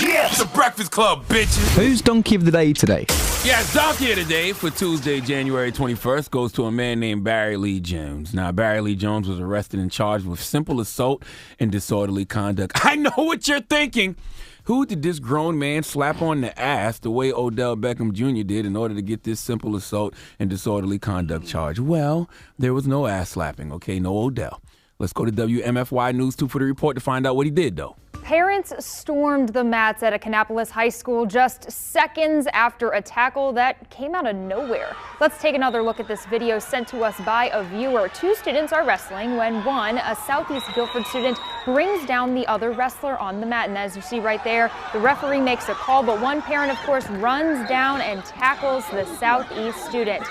Yeah, it's the Breakfast Club, bitches. Who's Donkey of the Day today? Yes, Donkey of the Day for Tuesday, January 21st goes to a man named Barry Lee Jones. Now, Barry Lee Jones was arrested and charged with simple assault and disorderly conduct. I know what you're thinking. Who did this grown man slap on the ass the way Odell Beckham Jr. did in order to get this simple assault and disorderly conduct charge? Well, there was no ass slapping, okay? No Odell. Let's go to WMFY News 2 for the report to find out what he did, though. Parents stormed the mats at a Kannapolis high school just seconds after a tackle that came out of nowhere. Let's take another look at this video sent to us by a viewer. Two students are wrestling when one, a Southeast Guilford student, brings down the other wrestler on the mat. And as you see right there, the referee makes a call, but one parent, of course, runs down and tackles the Southeast student.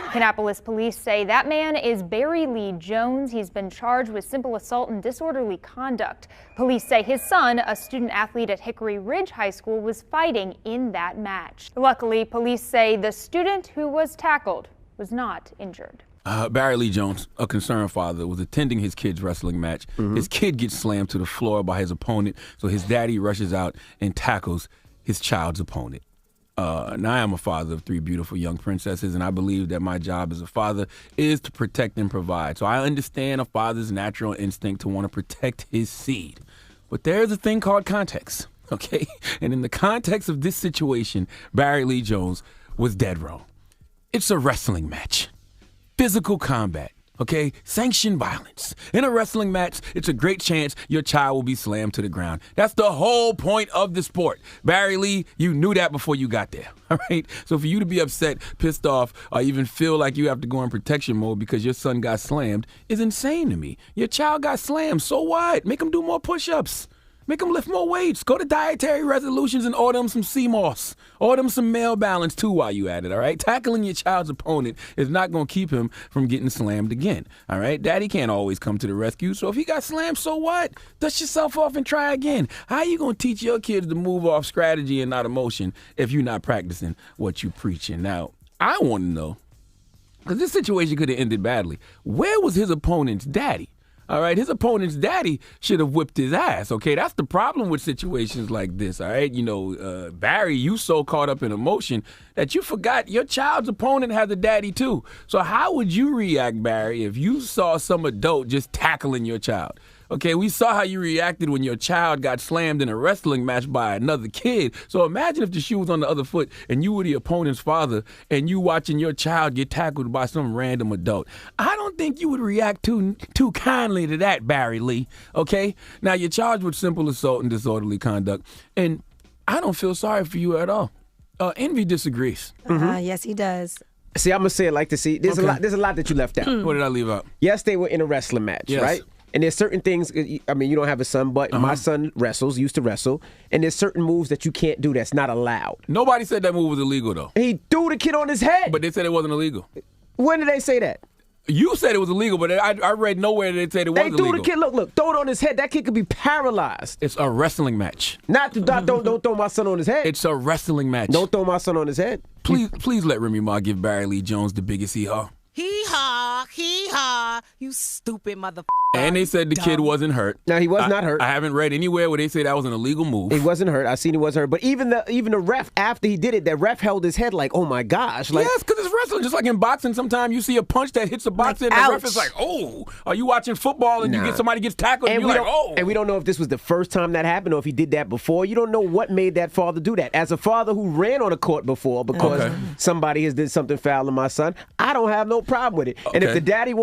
Kannapolis police say that man is Barry Lee Jones. He's been charged with simple assault and disorderly conduct. Police say his son, a student athlete at Hickory Ridge High School, was fighting in that match. Luckily, police say the student who was tackled was not injured. Barry Lee Jones, a concerned father, was attending his kid's wrestling match. His kid gets slammed to the floor by his opponent, so his daddy rushes out and tackles his child's opponent. Now, I am a father of three beautiful young princesses, and I believe that my job as a father is to protect and provide. So I understand a father's natural instinct to want to protect his seed. But there's a thing called context, okay? And in the context of this situation, Barry Lee Jones was dead wrong. It's a wrestling match. Physical combat. Okay, sanctioned violence. In a wrestling match, it's a great chance your child will be slammed to the ground. That's the whole point of the sport. Barry Lee, you knew that before you got there, all right? So for you to be upset, pissed off, or even feel like you have to go in protection mode because your son got slammed is insane to me. Your child got slammed, so what? Make him do more push-ups. Make them lift more weights. Go to Dietary Resolutions and order them some Seamoss. Order them some Male Balance, too, while you at it, all right? Tackling your child's opponent is not going to keep him from getting slammed again, all right? Daddy can't always come to the rescue, so if he got slammed, so what? Dust yourself off and try again. How are you going to teach your kids to move off strategy and not emotion if you're not practicing what you preaching? Now, I want to know, because this situation could have ended badly, where was his opponent's daddy? All right, his opponent's daddy should have whipped his ass, okay? That's the problem with situations like this, all right? You know, Barry, you so caught up in emotion that you forgot your child's opponent has a daddy too. So how would you react, Barry, if you saw some adult just tackling your child? Okay, we saw how you reacted when your child got slammed in a wrestling match by another kid. So imagine if the shoe was on the other foot and you were the opponent's father and you watching your child get tackled by some random adult. I don't think you would react too kindly to that, Barry Lee, okay? Now, you're charged with simple assault and disorderly conduct, and I don't feel sorry for you at all. Envy disagrees. Yes, he does. See, I'm going to say it like this. See, there's a lot that you left out. What did I leave out? Yes, they were in a wrestling match, Yes. right? And there's certain things, I mean, you don't have a son, but my son used to wrestle, and there's certain moves that you can't do that's not allowed. Nobody said that move was illegal, though. He threw the kid on his head. But they said it wasn't illegal. When did they say that? You said it was illegal, but I read nowhere that they said it was illegal. They threw the kid, look, throw it on his head. That kid could be paralyzed. It's a wrestling match. Don't throw my son on his head. It's a wrestling match. Don't throw my son on his head. Please let Remy Ma give Barry Lee Jones the biggest hee-haw. Hee-haw, you stupid motherfucker. And they said the kid wasn't hurt. No, he was not hurt. I haven't read anywhere where they say that was an illegal move. He wasn't hurt. I seen he wasn't hurt. But even the ref, after he did it, that ref held his head like, oh my gosh. Like, yes, because it's wrestling. Just like in boxing, sometimes you see a punch that hits a boxer and the ref is like, oh. Are you watching football and somebody gets tackled and you're like, oh. And we don't know if this was the first time that happened or if he did that before. You don't know what made that father do that. As a father who ran on a court before because somebody has did something foul to my son, I don't have no problem with it. And if daddy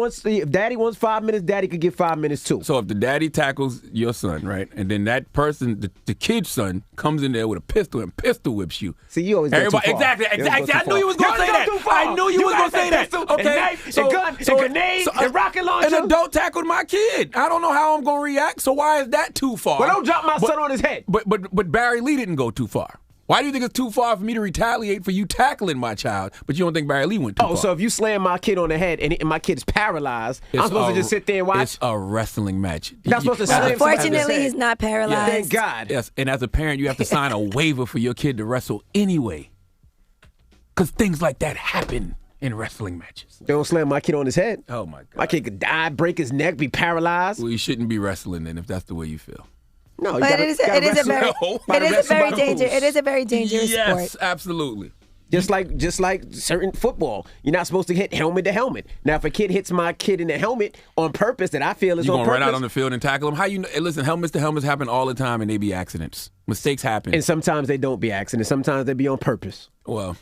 wants 5 minutes, daddy could get 5 minutes too. So if the daddy tackles your son, right, and then that person, the kid's son, comes in there with a pistol and pistol whips you. See, you always go too far. Exactly. I knew you was going to say that. I knew you was going to say that. Okay. A gun, a grenade, a rocket launcher. An adult tackled my kid. I don't know how I'm going to react. So why is that too far? Well, don't drop my son on his head. But Barry Lee didn't go too far. Why do you think it's too far for me to retaliate for you tackling my child, but you don't think Barry Lee went too far? Oh, so if you slam my kid on the head and my kid's paralyzed, I'm supposed to just sit there and watch? It's a wrestling match. Not supposed to slam. Unfortunately, he's not paralyzed. Thank God. Yes, and as a parent, you have to sign a waiver for your kid to wrestle anyway. Because things like that happen in wrestling matches. They don't slam my kid on his head. Oh, my God. My kid could die, break his neck, be paralyzed. Well, you shouldn't be wrestling then if that's the way you feel. No, you But gotta, it is a very dangerous Yes, sport. absolutely. Just like certain football, you're not supposed to hit helmet to helmet. Now, if a kid hits my kid in the helmet on purpose, that I feel is You on gonna purpose. run out on the field and tackle him? How you know? Listen, helmets to helmets happen all the time, and they be accidents. Mistakes happen. And sometimes they don't be accidents. Sometimes they be on purpose. Well,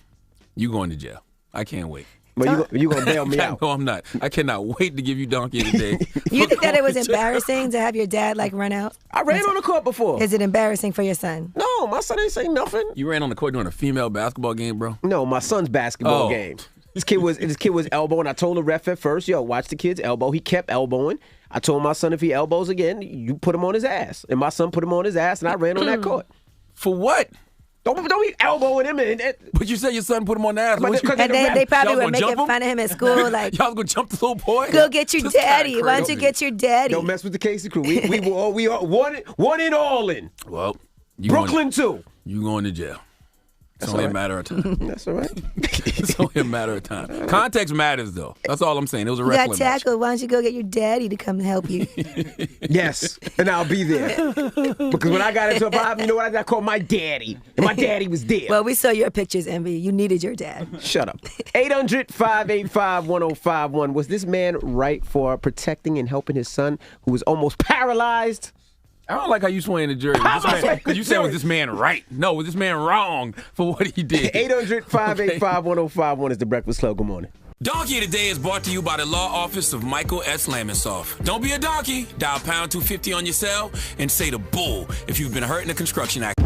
you going to jail. I can't wait. Well, you gonna bail me out. No, I'm not. I cannot wait to give you donkey today. You think that it was embarrassing to have your dad run out? I ran on the court before. Is it embarrassing for your son? No, my son ain't say nothing. You ran on the court during a female basketball game, bro? No, my son's basketball game. This kid was elbowing. I told the ref at first, yo, watch the kid's elbow. He kept elbowing. I told my son if he elbows again, you put him on his ass. And my son put him on his ass, and I ran on that court. For what? Don't be elbowing him. But you said your son put him on the ass. And they probably were making fun of him at school. Like, y'all gonna jump the little boy? Go get your daddy. Why don't you get your daddy? Don't mess with the Casey crew. We are one in all in. Well, Brooklyn too. You going to jail. It's only a matter of time. That's all right. It's only a matter of time. Context matters, though. That's all I'm saying. It was a You wrestling got match. tackled. Why don't you go get your daddy to come help you? Yes, and I'll be there. Because when I got into a problem, you know what? I got called my daddy. And my daddy was there. Well, we saw your pictures, Envy. You needed your dad. Shut up. 800-585-1051. Was this man right for protecting and helping his son who was almost paralyzed? I don't like how you swaying the jury. Because you said, was this man right? No, was this man wrong for what he did? 800-585-1051 is the Breakfast Club. Good morning. Donkey Today is brought to you by the law office of Michael S. Lamonsoff. Don't be a donkey. Dial pound 250 on your cell and say the bull if you've been hurt in a construction accident.